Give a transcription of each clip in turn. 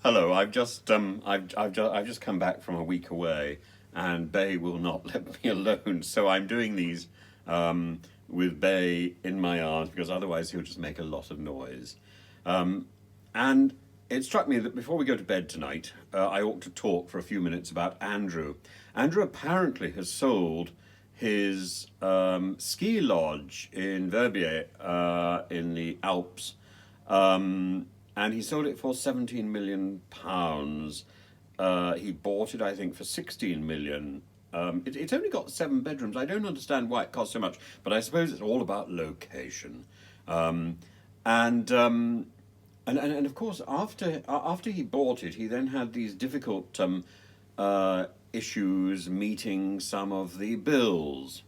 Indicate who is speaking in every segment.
Speaker 1: Hello, I've just come back from a week away, and Bay will not let me alone. So I'm doing these with Bay in my arms because otherwise he'll just make a lot of noise. And it struck me that before we go to bed tonight, I ought to talk for a few minutes about Andrew. Andrew apparently has sold his ski lodge in Verbier in the Alps. And he sold it for £17 million. He bought it, I think, for 16 million. It's only got 7 bedrooms. I don't understand why it costs so much, but I suppose it's all about location. And of course, after he bought it, he then had these difficult issues meeting some of the bills.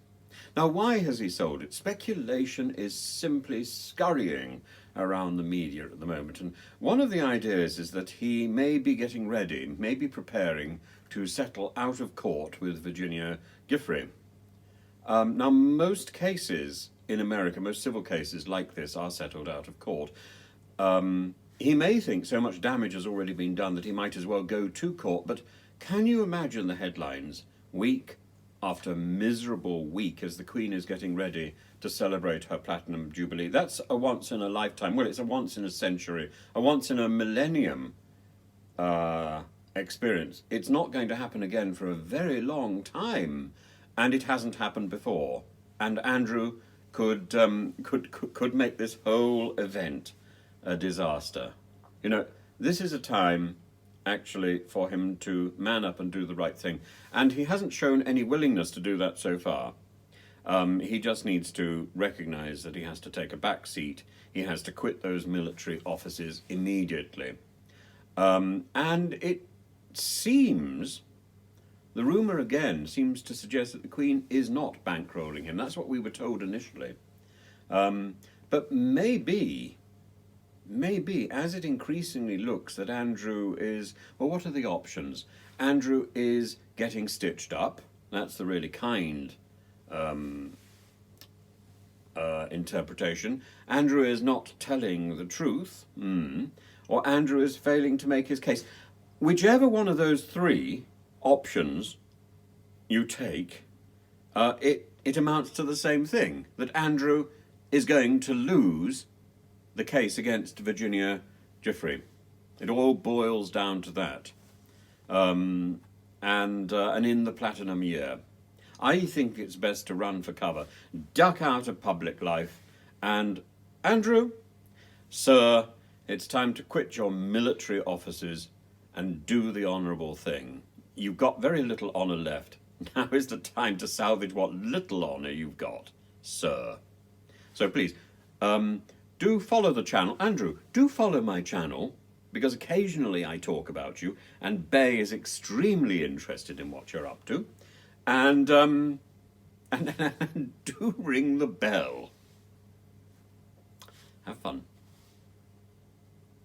Speaker 1: Now, why has he sold it? Speculation is simply scurrying around the media at the moment. And one of the ideas is that he may be getting ready, may be preparing to settle out of court with Virginia Giuffre. Now, most cases in America, most civil cases like this are settled out of court. He may think so much damage has already been done that he might as well go to court, but can you imagine the headlines? Week after miserable week as the Queen is getting ready to celebrate her Platinum Jubilee. That's a once in a lifetime, well, it's a once in a century, a once in a millennium experience. It's not going to happen again for a very long time, and it hasn't happened before. And Andrew could make this whole event a disaster. You know, this is a time actually for him to man up and do the right thing. And he hasn't shown any willingness to do that so far. He just needs to recognize that he has to take a back seat. He has to quit those military offices immediately. And it seems, the rumour again seems to suggest that the Queen is not bankrolling him. That's what we were told initially. But maybe, as it increasingly looks that Andrew is, well, what are the options? Andrew is getting stitched up. That's the really kind interpretation. Andrew is not telling the truth, or Andrew is failing to make his case. Whichever one of those three options you take, it amounts to the same thing, that Andrew is going to lose the case against Virginia Giuffre. It all boils down to that. And in the Platinum year, I think it's best to run for cover, duck out of public life, and Andrew, sir, it's time to quit your military offices and do the honourable thing. You've got very little honour left. Now is the time to salvage what little honour you've got, sir. So please, do follow the channel. Andrew, do follow my channel, because occasionally I talk about you, and Bay is extremely interested in what you're up to. And do ring the bell. Have fun.